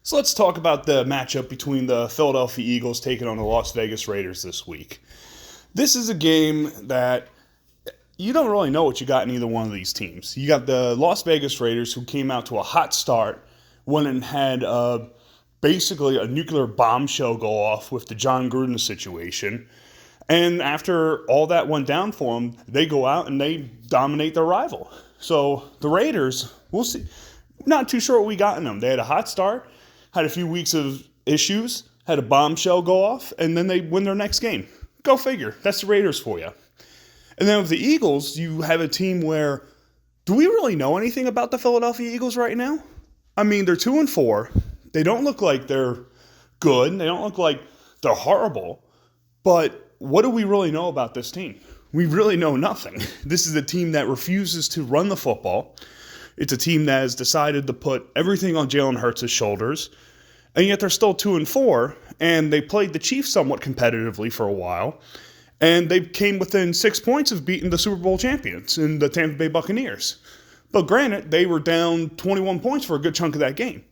So let's talk about the matchup between the Philadelphia Eagles taking on the Las Vegas Raiders this week. This is a game that you don't really know what you got in either one of these teams. You got the Las Vegas Raiders, who came out to a hot start, went and had basically a nuclear bombshell go off with the John Gruden situation. And after all that went down for them, they go out and they dominate their rival. So the Raiders, we'll see. Not too sure what we got in them. They had a hot start, had a few weeks of issues, had a bombshell go off, and then they win their next game. Go figure. That's the Raiders for you. And then with the Eagles, you have a team where, do we really know anything about the Philadelphia Eagles right now? I mean, they're 2-4. They don't look like they're good. They don't look like they're horrible. But what do we really know about this team? We really know nothing. This is a team that refuses to run the football. It's a team that has decided to put everything on Jalen Hurts' shoulders, and yet they're still 2-4, and they played the Chiefs somewhat competitively for a while, and they came within 6 points of beating the Super Bowl champions in the Tampa Bay Buccaneers. But granted, they were down 21 points for a good chunk of that game.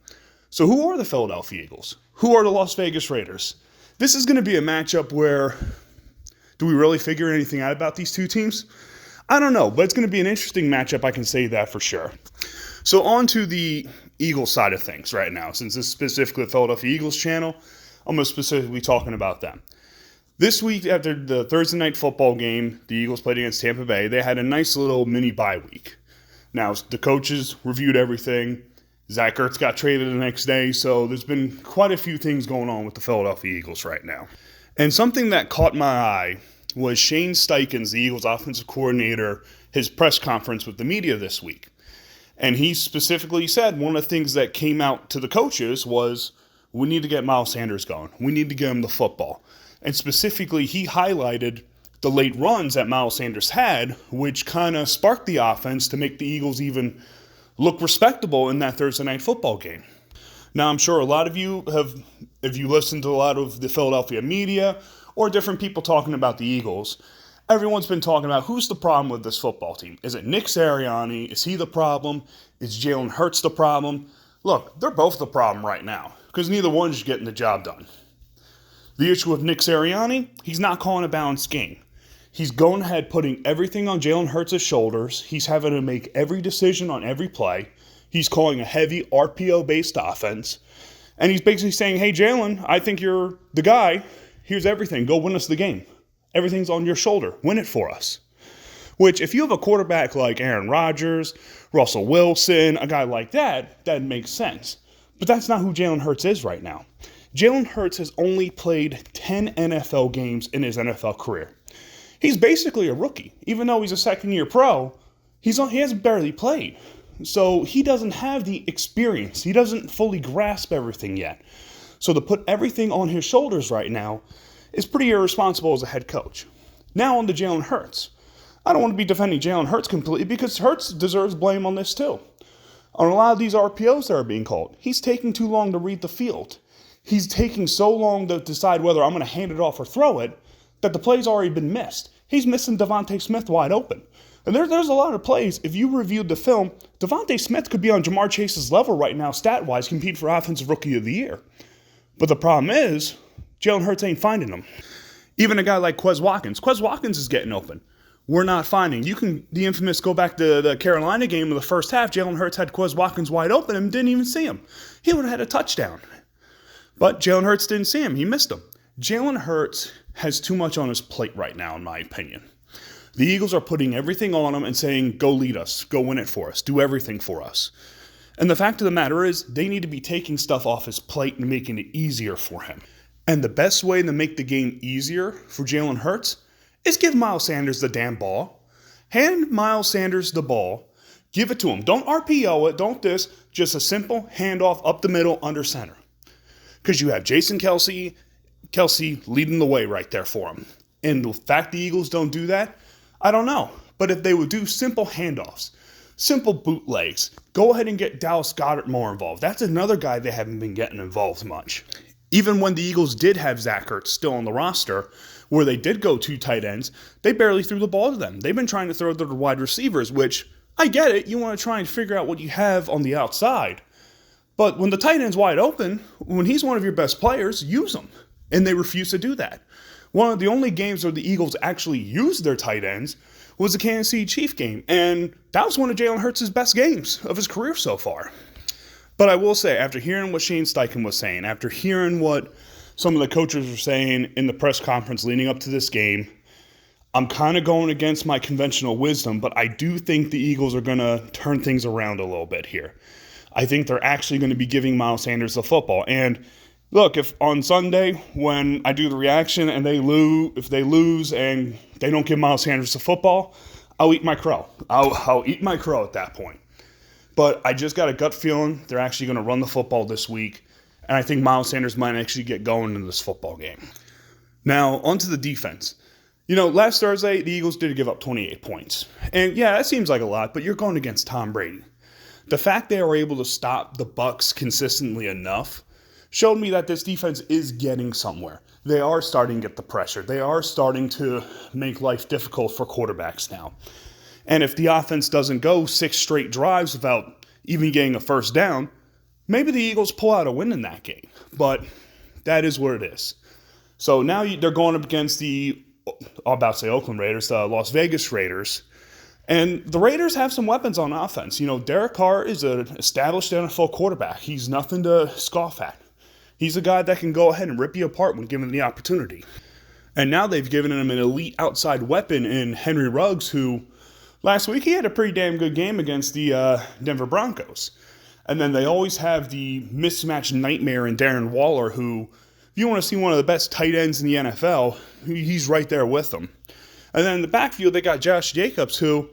So who are the Philadelphia Eagles? Who are the Las Vegas Raiders? This is going to be a matchup where, do we really figure anything out about these two teams? I don't know, but it's going to be an interesting matchup, I can say that for sure. So on to the Eagles side of things right now. Since this is specifically the Philadelphia Eagles channel, I'm going to specifically talking about them. This week, after the Thursday night football game, the Eagles played against Tampa Bay. They had a nice little mini bye week. Now, the coaches reviewed everything. Zach Ertz got traded the next day, so there's been quite a few things going on with the Philadelphia Eagles right now. And something that caught my eye was Shane Steichen, the Eagles offensive coordinator, his press conference with the media this week. And he specifically said one of the things that came out to the coaches was, we need to get Miles Sanders going. We need to get him the football. And specifically, he highlighted the late runs that Miles Sanders had, which kind of sparked the offense to make the Eagles even look respectable in that Thursday night football game. Now, I'm sure a lot of you have, if you listen to a lot of the Philadelphia media or different people talking about the Eagles, everyone's been talking about who's the problem with this football team. Is it Nick Sirianni? Is he the problem? Is Jalen Hurts the problem? Look, they're both the problem right now because neither one's getting the job done. The issue with Nick Sirianni, he's not calling a balanced game. He's going ahead putting everything on Jalen Hurts' shoulders. He's having to make every decision on every play. He's calling a heavy RPO-based offense. And he's basically saying, hey, Jalen, I think you're the guy. Here's everything. Go win us the game. Everything's on your shoulder. Win it for us. Which, if you have a quarterback like Aaron Rodgers, Russell Wilson, a guy like that, that makes sense. But that's not who Jalen Hurts is right now. Jalen Hurts has only played 10 NFL games in his NFL career. He's basically a rookie. Even though he's a second-year pro, he hasn't barely played. So he doesn't have the experience. He doesn't fully grasp everything yet. So to put everything on his shoulders right now is pretty irresponsible as a head coach. Now on to Jalen Hurts. I don't want to be defending Jalen Hurts completely because Hurts deserves blame on this too. On a lot of these RPOs that are being called, he's taking too long to read the field. He's taking so long to decide whether I'm going to hand it off or throw it that the play's already been missed. He's missing Devontae Smith wide open. And there's a lot of plays. If you reviewed the film, Devontae Smith could be on Jamar Chase's level right now, stat-wise, compete for Offensive Rookie of the Year. But the problem is, Jalen Hurts ain't finding them. Even a guy like Quez Watkins. Quez Watkins is getting open. We're not finding. The infamous go back to the Carolina game in the first half. Jalen Hurts had Quez Watkins wide open and didn't even see him. He would have had a touchdown. But Jalen Hurts didn't see him. He missed him. Jalen Hurts has too much on his plate right now, in my opinion. The Eagles are putting everything on him and saying, go lead us, go win it for us, do everything for us. And the fact of the matter is, they need to be taking stuff off his plate and making it easier for him. And the best way to make the game easier for Jalen Hurts is give Miles Sanders the damn ball. Hand Miles Sanders the ball. Give it to him. Don't RPO it. Don't this. Just a simple handoff up the middle under center. Because you have Jason Kelce leading the way right there for him. And the fact the Eagles don't do that, I don't know. But if they would do simple handoffs, simple bootlegs, go ahead and get Dallas Goedert more involved. That's another guy they haven't been getting involved much. Even when the Eagles did have Zach Ertz still on the roster, where they did go two tight ends, they barely threw the ball to them. They've been trying to throw to the wide receivers, which, I get it, you want to try and figure out what you have on the outside. But when the tight end's wide open, when he's one of your best players, use him. And they refuse to do that. One of the only games where the Eagles actually used their tight ends was the Kansas City Chiefs game. And that was one of Jalen Hurts' best games of his career so far. But I will say, after hearing what Shane Steichen was saying, after hearing what some of the coaches were saying in the press conference leading up to this game, I'm kind of going against my conventional wisdom, but I do think the Eagles are going to turn things around a little bit here. I think they're actually going to be giving Miles Sanders the football. And look, if on Sunday when I do the reaction and if they lose and they don't give Miles Sanders the football, I'll eat my crow. I'll eat my crow at that point. But I just got a gut feeling they're actually going to run the football this week, and I think Miles Sanders might actually get going in this football game. Now, onto the defense. Last Thursday, the Eagles did give up 28 points. And yeah, that seems like a lot, but you're going against Tom Brady. The fact they were able to stop the Bucs consistently enough showed me that this defense is getting somewhere. They are starting to get the pressure. They are starting to make life difficult for quarterbacks now. And if the offense doesn't go 6 straight drives without even getting a first down, maybe the Eagles pull out a win in that game. But that is what it is. So now they're going up against Oakland Raiders, the Las Vegas Raiders. And the Raiders have some weapons on offense. Derek Carr is an established NFL quarterback. He's nothing to scoff at. He's a guy that can go ahead and rip you apart when given the opportunity. And now they've given him an elite outside weapon in Henry Ruggs, who last week he had a pretty damn good game against the Denver Broncos. And then they always have the mismatch nightmare in Darren Waller, who, if you want to see one of the best tight ends in the NFL, he's right there with them. And then in the backfield, they got Josh Jacobs, who,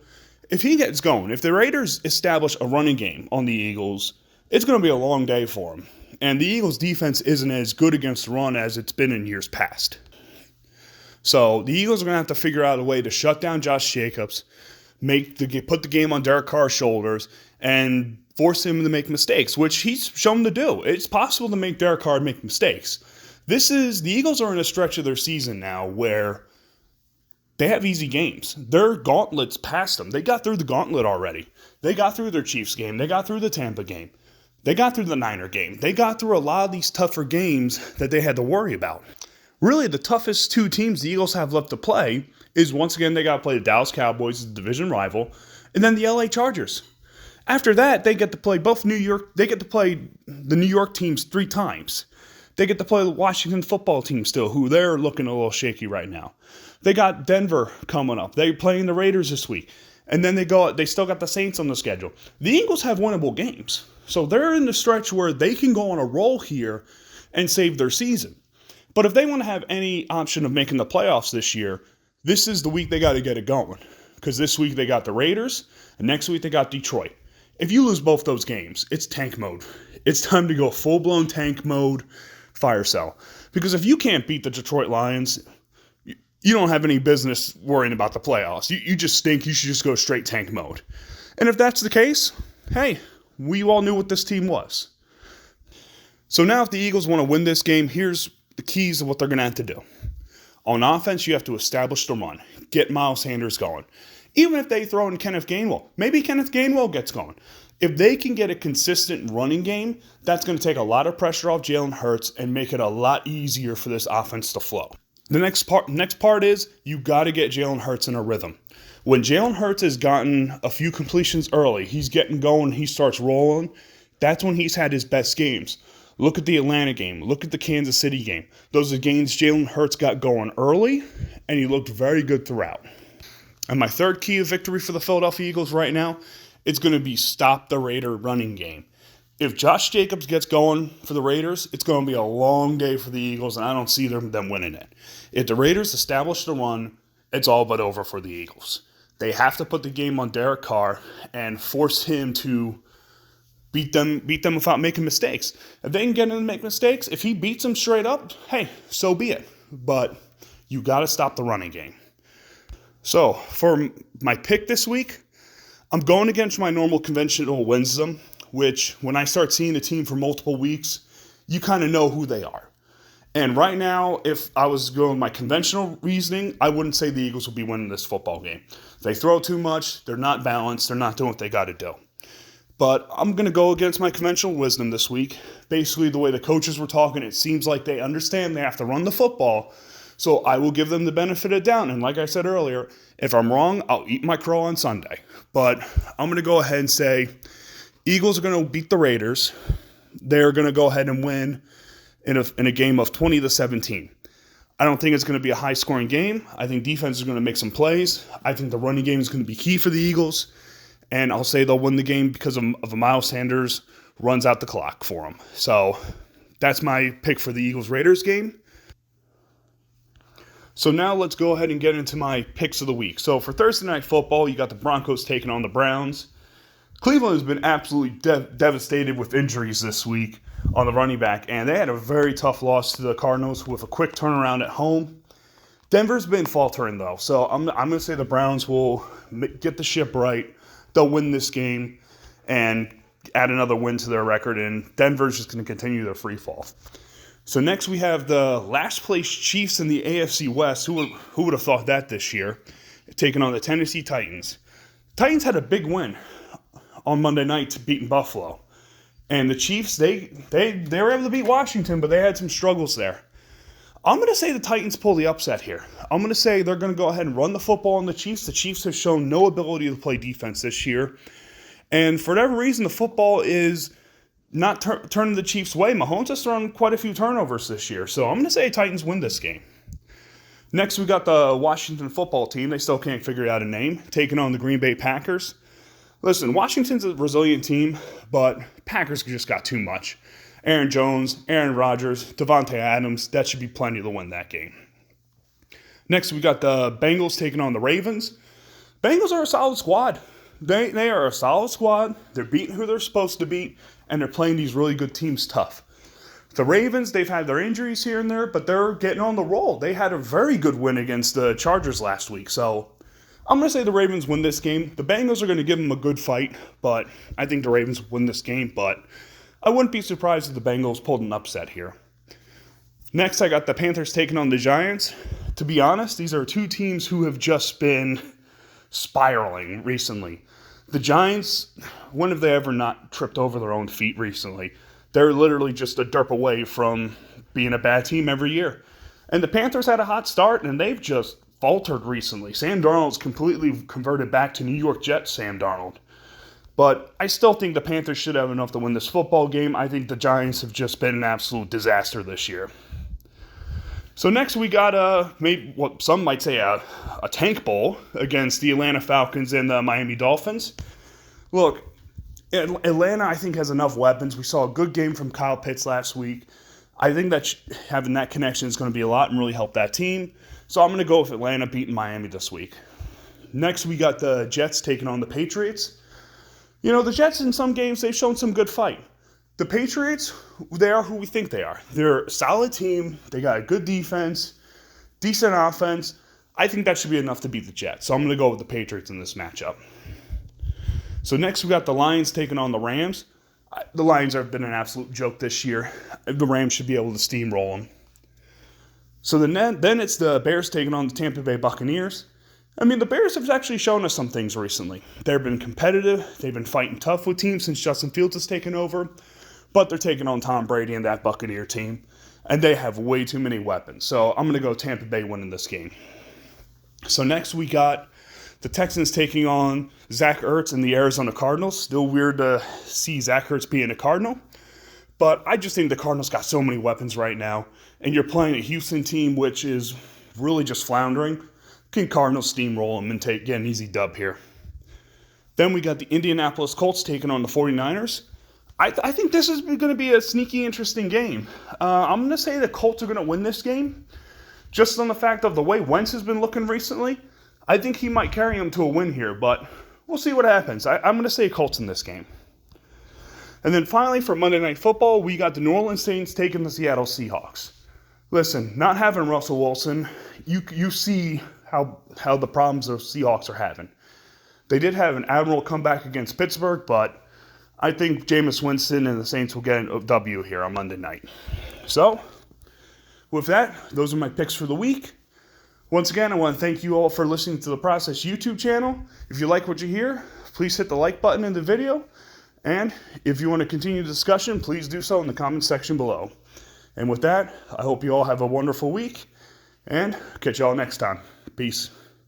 if he gets going, if the Raiders establish a running game on the Eagles, it's going to be a long day for them. And the Eagles' defense isn't as good against the run as it's been in years past. So the Eagles are going to have to figure out a way to shut down Josh Jacobs, put the game on Derek Carr's shoulders, and force him to make mistakes, which he's shown to do. It's possible to make Derek Carr make mistakes. The Eagles are in a stretch of their season now where they have easy games. Their gauntlet's past them. They got through the gauntlet already. They got through their Chiefs game. They got through the Tampa game. They got through the Niner game. They got through a lot of these tougher games that they had to worry about. Really, the toughest 2 teams the Eagles have left to play is, once again, they got to play the Dallas Cowboys, the division rival, and then the LA Chargers. After that, they get to play they get to play the New York teams 3 times. They get to play the Washington football team still, who they're looking a little shaky right now. They got Denver coming up. They're playing the Raiders this week. And then they still got the Saints on the schedule. The Eagles have winnable games. So they're in the stretch where they can go on a roll here and save their season. But if they want to have any option of making the playoffs this year, this is the week they got to get it going. Because this week they got the Raiders, and next week they got Detroit. If you lose both those games, it's tank mode. It's time to go full-blown tank mode, fire sale. Because if you can't beat the Detroit Lions, you don't have any business worrying about the playoffs. You just stink. You should just go straight tank mode. And if that's the case, hey, we all knew what this team was. So now if the Eagles want to win this game, here's the keys of what they're going to have to do. On offense, you have to establish the run. Get Miles Sanders going. Even if they throw in Kenneth Gainwell, maybe Kenneth Gainwell gets going. If they can get a consistent running game, that's going to take a lot of pressure off Jalen Hurts and make it a lot easier for this offense to flow. The next part is you got to get Jalen Hurts in a rhythm. When Jalen Hurts has gotten a few completions early, he's getting going, he starts rolling, that's when he's had his best games. Look at the Atlanta game. Look at the Kansas City game. Those are games Jalen Hurts got going early, and he looked very good throughout. And my third key of victory for the Philadelphia Eagles right now, it's going to be stop the Raider running game. If Josh Jacobs gets going for the Raiders, it's going to be a long day for the Eagles, and I don't see them winning it. If the Raiders establish the run, it's all but over for the Eagles. They have to put the game on Derek Carr and force him to beat them without making mistakes. If they can get him to make mistakes, if he beats them straight up, hey, so be it. But you got to stop the running game. So for my pick this week, I'm going against my normal conventional wisdom, which when I start seeing the team for multiple weeks, you kind of know who they are. And right now, if I was going my conventional reasoning, I wouldn't say the Eagles will be winning this football game. They throw too much, they're not balanced, they're not doing what they got to do. But I'm going to go against my conventional wisdom this week. Basically, the way the coaches were talking, it seems like they understand they have to run the football. So I will give them the benefit of the doubt. And like I said earlier, if I'm wrong, I'll eat my crow on Sunday. But I'm going to go ahead and say Eagles are going to beat the Raiders. They're going to go ahead and win in a game of 20-17. I don't think it's going to be a high-scoring game. I think defense is going to make some plays. I think the running game is going to be key for the Eagles. And I'll say they'll win the game because of Miles Sanders runs out the clock for them. So that's my pick for the Eagles-Raiders game. So now let's go ahead and get into my picks of the week. So for Thursday Night Football, you got the Broncos taking on the Browns. Cleveland has been absolutely devastated with injuries this week on the running back, and they had a very tough loss to the Cardinals with a quick turnaround at home. Denver's been faltering, though, so I'm going to say the Browns will get the ship right. They'll win this game and add another win to their record, and Denver's just going to continue their free fall. So next we have the last place Chiefs in the AFC West. Who would have thought that this year? Taking on the Tennessee Titans. Titans had a big win on Monday night to beating Buffalo. And the Chiefs, they were able to beat Washington, but they had some struggles there. I'm going to say the Titans pull the upset here. I'm going to say they're going to go ahead and run the football on the Chiefs. The Chiefs have shown no ability to play defense this year. And for whatever reason, the football is not turning the Chiefs' way. Mahomes has thrown quite a few turnovers this year. So I'm going to say Titans win this game. Next, we got the Washington football team. They still can't figure out a name. Taking on the Green Bay Packers. Listen, Washington's a resilient team, but Packers just got too much. Aaron Jones, Aaron Rodgers, Devontae Adams, that should be plenty to win that game. Next, we got the Bengals taking on the Ravens. Bengals are a solid squad. They are a solid squad. They're beating who they're supposed to beat, and they're playing these really good teams tough. The Ravens, they've had their injuries here and there, but they're getting on the roll. They had a very good win against the Chargers last week, so I'm going to say the Ravens win this game. The Bengals are going to give them a good fight, but I think the Ravens win this game, but I wouldn't be surprised if the Bengals pulled an upset here. Next, I got the Panthers taking on the Giants. To be honest, these are two teams who have just been spiraling recently. The Giants, when have they ever not tripped over their own feet recently? They're literally just a derp away from being a bad team every year. And the Panthers had a hot start, and they've just faltered recently. Sam Darnold's completely converted back to New York Jets Sam Darnold. But I still think the Panthers should have enough to win this football game. I think the Giants have just been an absolute disaster this year. So next we got maybe what some might say a tank bowl against the Atlanta Falcons and the Miami Dolphins. Look, Atlanta I think has enough weapons. We saw a good game from Kyle Pitts last week. I think that having that connection is going to be a lot and really help that team. So I'm going to go with Atlanta beating Miami this week. Next we got the Jets taking on the Patriots. You know, the Jets in some games, they've shown some good fight. The Patriots, they are who we think they are. They're a solid team. They got a good defense, decent offense. I think that should be enough to beat the Jets. So I'm going to go with the Patriots in this matchup. So next we got the Lions taking on the Rams. The Lions have been an absolute joke this year. The Rams should be able to steamroll them. So then it's the Bears taking on the Tampa Bay Buccaneers. I mean, the Bears have actually shown us some things recently. They've been competitive. They've been fighting tough with teams since Justin Fields has taken over. But they're taking on Tom Brady and that Buccaneer team. And they have way too many weapons. So I'm going to go Tampa Bay winning this game. So next we got the Texans taking on Zach Ertz and the Arizona Cardinals. Still weird to see Zach Ertz being a Cardinal. But I just think the Cardinals got so many weapons right now. And you're playing a Houston team which is really just floundering. Can Cardinals steamroll them and get an easy dub here. Then we got the Indianapolis Colts taking on the 49ers. I think this is going to be a sneaky, interesting game. I'm going to say the Colts are going to win this game. Just on the fact of the way Wentz has been looking recently. I think he might carry them to a win here, but we'll see what happens. I'm going to say Colts in this game. And then finally, for Monday Night Football, we got the New Orleans Saints taking the Seattle Seahawks. Listen, not having Russell Wilson, you see how the problems the Seahawks are having. They did have an admirable comeback against Pittsburgh, but I think Jameis Winston and the Saints will get a W here on Monday night. So, with that, those are my picks for the week. Once again, I want to thank you all for listening to the Process YouTube channel. If you like what you hear, please hit the like button in the video. And if you want to continue the discussion, please do so in the comments section below. And with that, I hope you all have a wonderful week, and catch y'all next time. Peace.